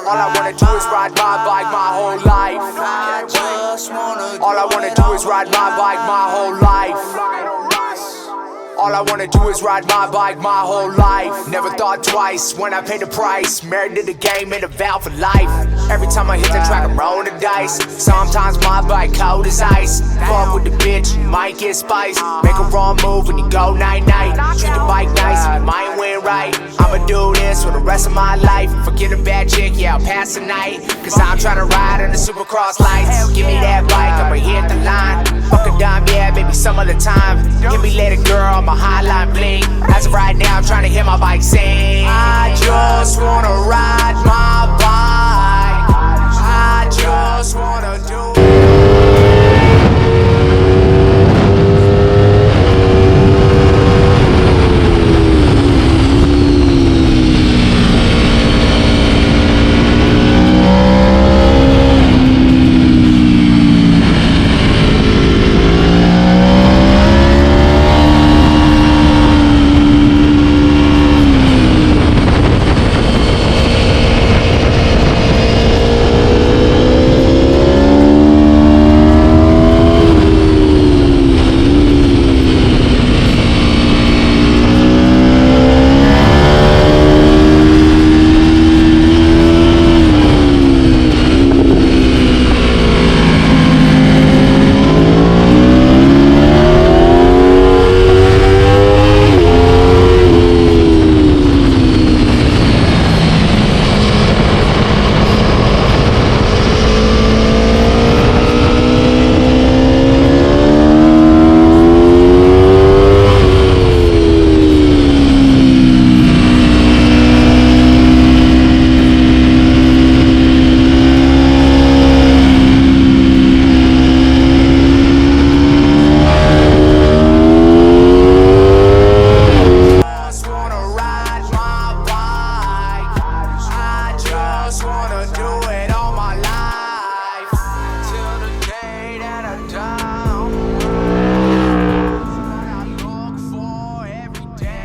All I wanna do is ride my bike my whole life. All I wanna do is ride my bike my whole life. All I wanna do is ride my bike my whole life. Never thought twice when I paid the price. Married to the game, made a vow for life. Every time I hit the track, I'm rolling the dice. Sometimes my bike cold as ice. Fuck with the bitch, you might get spiced. Make a wrong move when you go night-night. Treat the bike nice, you might win right. I'ma do this for the rest of my life. Forget a bad chick, yeah, I'll pass the night. Cause I'm tryna ride on the Supercross lights. Give me that bike, I'ma hit the line. Fuck a dime, yeah, maybe some other time. Give me later, girl, my highline bling. As of right now, I'm tryna hear my bike sing. I just wanna ride